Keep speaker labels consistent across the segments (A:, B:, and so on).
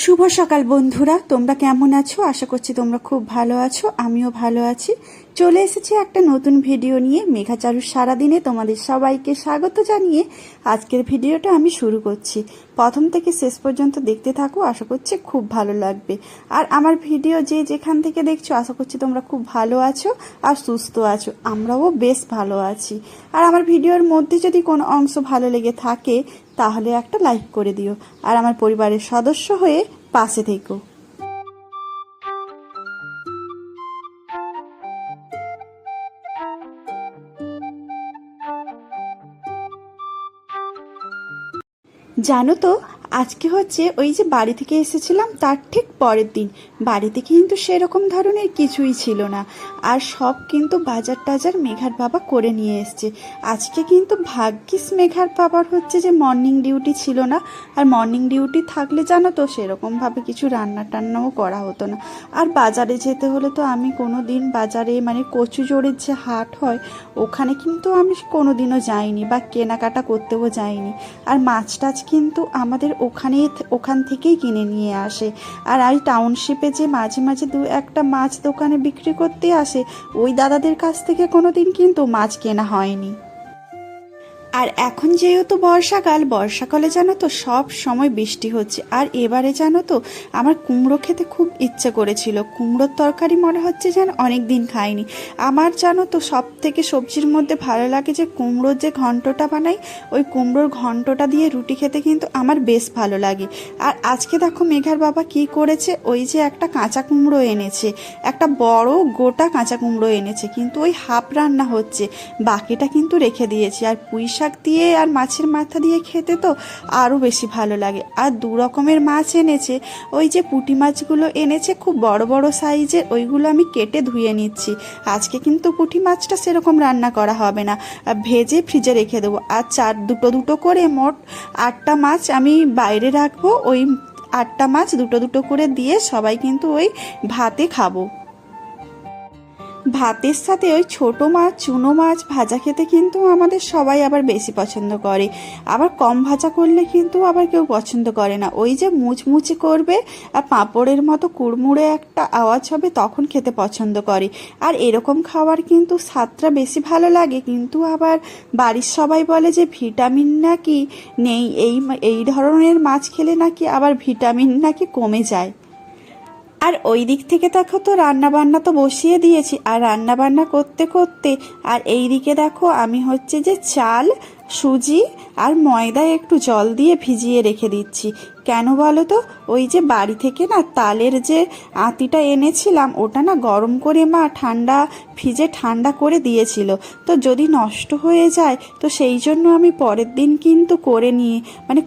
A: শুভ সকাল বন্ধুরা, তোমরা কেমন আছো? আশা করছি তোমরা খুব ভালো আছো। আমিও ভালো আছি। চলে এসেছি একটা নতুন ভিডিও নিয়ে। মেঘাচারুর সারাদিনে তোমাদের সবাইকে স্বাগত জানিয়ে আজকের ভিডিওটা আমি শুরু করছি। প্রথম থেকে শেষ পর্যন্ত দেখতে থাকো, আশা করছি খুব ভালো লাগবে। আর আমার ভিডিও যে যেখান থেকে দেখছো, আশা করছি তোমরা খুব ভালো আছো আর সুস্থ আছো। আমরাও বেশ ভালো আছি। আর আমার ভিডিওর মধ্যে যদি কোনো অংশ ভালো লেগে থাকে তাহলে একটা লাইক করে দিও, আর আমার পরিবারের সদস্য হয়ে পাশে থেকো। জানো তো, আজকে হচ্ছে ওই যে বাড়ি থেকে এসেছিলাম তার ঠিক পরের দিন। বাড়িতে কিন্তু সেরকম ধরনের কিছুই ছিল না, আর সব কিন্তু বাজার টাজার মেঘার বাবা করে নিয়ে এসছে। আজকে কিন্তু ভাগ্যিস মেঘার বাবার হচ্ছে যে মর্নিং ডিউটি ছিল না, আর মর্নিং ডিউটি থাকলে জানো তো সেরকমভাবে কিছু রান্না টান্নাও করা হতো না। আর বাজারে যেতে হলে তো আমি কোনো দিন বাজারে মানে কচুজোড়ের যে হাট হয় ওখানে কিন্তু আমি কোনো দিনও যাইনি, বা কেনাকাটা করতেও যাইনি। আর মাছ টাছ কিন্তু আমাদের ওখান থেকেই কিনে নিয়ে আসে। আর এই টাউনশিপে যে মাঝে মাঝে দু একটা মাছ দোকানে বিক্রি করতে আসে, ওই দাদাদের কাছ থেকে কোনো দিন কিন্তু মাছ কেনা হয়নি। আর এখন যেহেতু বর্ষাকালে জানো তো সব সময় বৃষ্টি হচ্ছে। আর এবারে জানো তো আমার কুমড়ো খেতে খুব ইচ্ছে করেছিল। কুমড়োর তরকারি মনে হচ্ছে যেন অনেক দিন খাইনি। আমার জানো তো সব থেকে সবজির মধ্যে ভালো লাগে যে কুমড়োর যে ঘন্টটা বানাই, ওই কুমড়োর ঘন্টটা দিয়ে রুটি খেতে কিন্তু আমার বেশ ভালো লাগে। আর আজকে দেখো মেঘার বাবা কি করেছে, ওই যে একটা কাঁচা কুমড়ো এনেছে, একটা বড় গোটা কাঁচা কুমড়ো এনেছে, কিন্তু ওই হাফ রান্না হচ্ছে, বাকিটা কিন্তু রেখে দিয়েছি। আর পুঁই শাক দিয়ে আর মাছের মাথা দিয়ে খেতে তো আরও বেশি ভালো লাগে। আর দু রকমের মাছ এনেছে, ওই যে পুঁটি মাছগুলো এনেছে খুব বড় বড় সাইজের, ওইগুলো আমি কেটে ধুয়ে নিচ্ছি। আজকে কিন্তু পুঁটি মাছটা সেরকম রান্না করা হবে না, ভেজে ফ্রিজে রেখে দেবো। আর দুটো দুটো করে মোট 8টা মাছ আমি বাইরে রাখবো। ওই 8টা মাছ দুটো দুটো করে দিয়ে সবাই কিন্তু ওই ভাতে খাবো। ভাতের সাথে ওই ছোট মাছ, চুনো মাছ ভাজা খেতে কিন্তু আমাদের সবাই আবার বেশি পছন্দ করে। আবার কম ভাজা করলে কিন্তু আবার কেউ পছন্দ করে না। ওই যে মুচমুচে করবে আর পাঁপড়ের মতো কুড়মুড়ে একটা আওয়াজ হবে, তখন খেতে পছন্দ করে। আর এরকম খাবার কিন্তু স্বাদটা বেশি ভালো লাগে। কিন্তু আবার বাড়ির সবাই বলে যে ভিটামিন নাকি নেই, এই ধরনের মাছ খেলে নাকি আবার ভিটামিন নাকি কমে যায়। আর ওই দিক থেকে দেখো তো রান্না বান্না তো বসিয়ে দিয়েছি, আর রান্না বান্না করতে করতে আর এই দিকে দেখো আমি হচ্ছে যে চাল, সুজি আর ময়দা একটু জল দিয়ে ভিজিয়ে রেখে দিচ্ছি। কেন বলো তো, ওই যে বাড়ি থেকে না তালের যে আঁতিটা এনেছিলাম, ওটা না গরম করে মা ফ্রিজে ঠান্ডা করে দিয়েছিল। তো যদি নষ্ট হয়ে যায় তো সেই জন্য আমি পরের দিন কিন্তু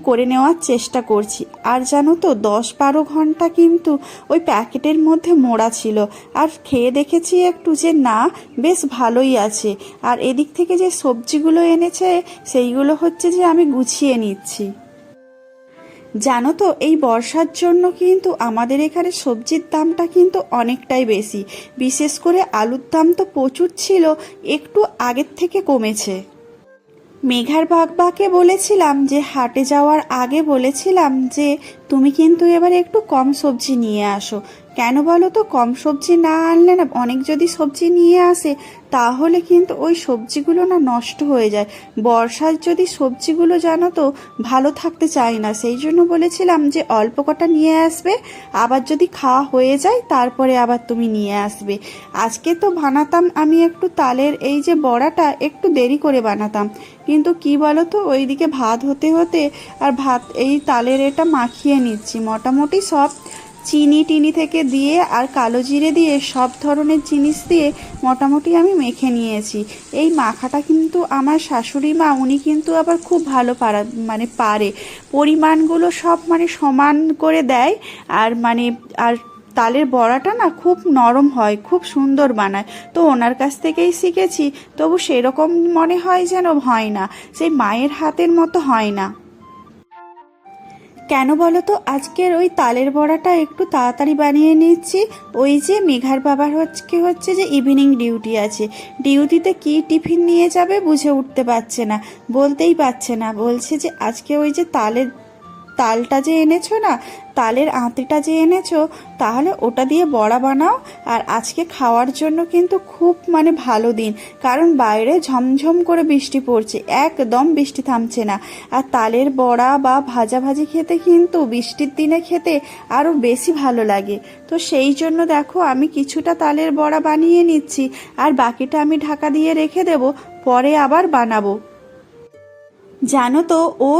A: করে নেওয়ার চেষ্টা করছি। আর জানো তো 10-12 ঘন্টা কিন্তু ওই প্যাকেটের মধ্যে মোড়া ছিল। আর খেয়ে দেখেছি একটু যে না, বেশ ভালোই আছে। আর এদিক থেকে যে সবজিগুলো এনেছে সেইগুলো হচ্ছে যে আমি গুছিয়ে নিচ্ছি। জানো তো এই বর্ষার জন্য কিন্তু আমাদের এখানে সবজির দামটা কিন্তু অনেকটাই বেশি। বিশেষ করে আলুর দাম তো প্রচুর ছিল, একটু আগের থেকে কমেছে। মেঘার বাবাকে বলেছিলাম যে হাটে যাওয়ার আগে বলেছিলাম যে তুমি কিন্তু এবারে একটু কম সবজি নিয়ে আসো। কেন বলো তো, কম সবজি না আনলে না, অনেক যদি সবজি নিয়ে আসে তাহলে কিন্তু ওই সবজিগুলো না নষ্ট হয়ে যায়। বর্ষার যদি সবজিগুলো জানো তো ভালো থাকতে চায় না, সেই জন্য বলেছিলাম যে অল্প কটা নিয়ে আসবে, আবার যদি খাওয়া হয়ে যায় তারপরে আবার তুমি নিয়ে আসবে। আজকে তো বানাতাম আমি একটু তালের এই যে বড়াটা একটু দেরি করে বানাতাম, কিন্তু কি বলো তো ওইদিকে ভাত হতে হতে আর এই তালের এটা মাখিয়ে নিচ্ছি। মোটামুটি সব চিনি টিনি থেকে দিয়ে আর কালো জিরে দিয়ে সব ধরনের জিনিস দিয়ে মোটামুটি আমি মেখে নিয়েছি। এই মাখাটা কিন্তু আমার শাশুড়ি মা, উনি কিন্তু আবার খুব ভালো পারে পরিমাণগুলো সব সমান করে দেয়। আর তালের বড়াটা না খুব নরম হয়, খুব সুন্দর বানায়। তো ওনার কাছ থেকেই শিখেছি, তবু সেরকম মনে হয় যেন হয় না, সেই মায়ের হাতের মতো হয় না। কেন বলো তো, আজকের ওই তালের বড়াটা একটু তাড়াতাড়ি বানিয়ে নিচ্ছি। ওই যে মেঘার বাবার হচ্ছে যে ইভিনিং ডিউটি আছে, ডিউটিতে কি টিফিন নিয়ে যাবে বুঝে উঠতে পারছে না, বলতেই পারছে না। বলছে যে আজকে ওই যে তালের তালটা যে এনেছো না, তালের আঁতিটা যে এনেছো, তাহলে ওটা দিয়ে বড়া বানাও। আর আজকে খাওয়ার জন্য কিন্তু খুব মানে ভালো দিন, কারণ বাইরে ঝমঝম করে বৃষ্টি পড়ছে, একদম বৃষ্টি থামছে না। আর তালের বড়া বা ভাজাভাজি খেতে কিন্তু বৃষ্টির দিনে খেতে আরও বেশি ভালো লাগে। তো সেই জন্য দেখো আমি কিছুটা তালের বড়া বানিয়ে নিচ্ছি, আর বাকিটা আমি ঢাকা দিয়ে রেখে দেব, পরে আবার বানাবো। জানো তো, ও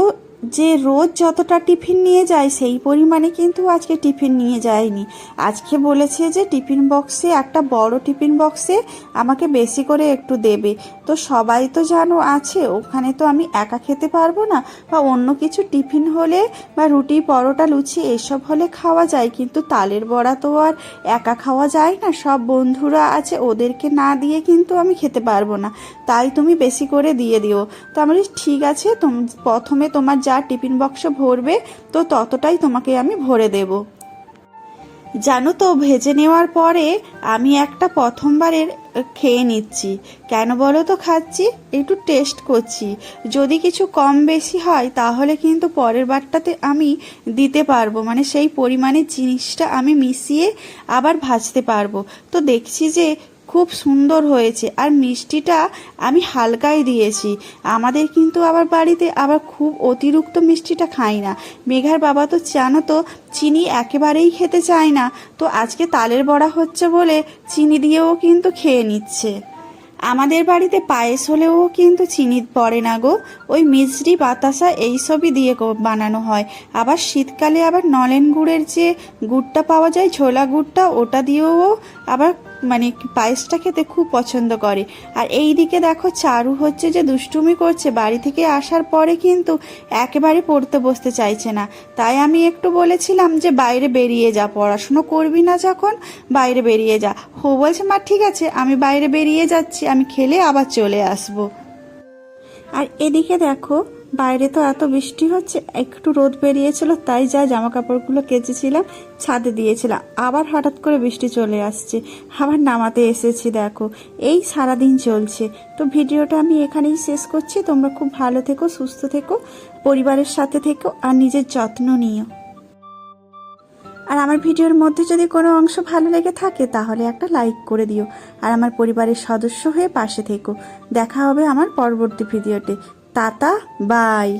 A: যে রোজ যতটা টিফিন নিয়ে যায় সেই পরিমাণে কিন্তু আজকে টিফিন নিয়ে যায়নি। আজকে বলেছে যে টিফিন বক্সে, একটা বড় টিফিন বক্সে আমাকে বেশি করে একটু দেবে। তো সবাই তো জানো আছে, ওখানে তো আমি একা খেতে পারবো না, বা অন্য কিছু টিফিন হলে বা রুটি পরোটা লুচি এসব হলে খাওয়া যায়, কিন্তু তালের বড়া তো আর একা খাওয়া যায় না, সব বন্ধুরা আছে, ওদেরকে না দিয়ে কিন্তু আমি খেতে পারবো না, তাই তুমি বেশি করে দিয়ে দিও। তো আমি বলি, ঠিক আছে, প্রথমে তোমার যা টিফিন বক্স ভরবে তো ততটাই তোমাকে আমি ভরে দেব। জানো তো, ভেজে নেওয়ার পরে আমি একটা প্রথমবারের খেয়ে নিচ্ছি। কেন বলো তো খাচ্ছি? একটু টেস্ট করছি, যদি কিছু কম বেশি হয় তাহলে কিন্তু পরের বারটাতে আমি দিতে পারবো, মানে সেই পরিমাণে জিনিসটা আমি মিশিয়ে আবার ভাজতে পারবো। তো দেখছি যে খুব সুন্দর হয়েছে, আর মিষ্টিটা আমি হালকাই দিয়েছি। আমাদের কিন্তু আবার বাড়িতে আবার খুব অতিরিক্ত মিষ্টিটা খাই না। মেঘার বাবা তো জানো তো, চিনি একেবারেই খেতে চায় না, তো আজকে তালের বড়া হচ্ছে বলে চিনি দিয়েও কিন্তু খেয়ে নিচ্ছে। আমাদের বাড়িতে পায়েস হলেও কিন্তু চিনি পড়ে না গো, ওই মিষ্টি বাতাসা এইসবই দিয়ে বানানো হয়। আবার শীতকালে আবার নলেন গুড়ের যে গুড়টা পাওয়া যায়, ছোলা গুড়টা, ওটা দিয়েও আবার মানে পায়েসটা খেতে খুব পছন্দ করে। আর এই দিকে দেখো চারু হচ্ছে যে দুষ্টুমি করছে, বাড়ি থেকে আসার পরে কিন্তু একেবারে পড়তে বসতে চাইছে না। তাই আমি একটু বলেছিলাম যে বাইরে বেরিয়ে যা, পড়াশুনো করবি না যখন, বাইরে বেরিয়ে যা। ও বলছে, মা ঠিক আছে, আমি বাইরে বেরিয়ে যাচ্ছি, আমি খেলে আবার চলে আসবো। আর এদিকে দেখো, বাইরে তো এত বৃষ্টি হচ্ছে, একটু রোদ বেরিয়েছিল তাই যা জামা কাপড়গুলো কেচেছিলাম ছাদে দিয়েছিলাম, আবার হঠাৎ করে বৃষ্টি চলে আসছে, আবার নামাতে এসেছি। দেখো এই সারাদিন চলছে। তো ভিডিওটা আমি এখানেই শেষ করছি। তোমরা খুব ভালো থেকো, সুস্থ থেকো, পরিবারের সাথে থেকো, আর নিজের যত্ন নিও। আর আমার ভিডিওর মধ্যে যদি কোনো অংশ ভালো লেগে থাকে তাহলে একটা লাইক করে দিও, আর আমার পরিবারের সদস্য হয়ে পাশে থেকো। দেখা হবে আমার পরবর্তী ভিডিওতে। Tata, by.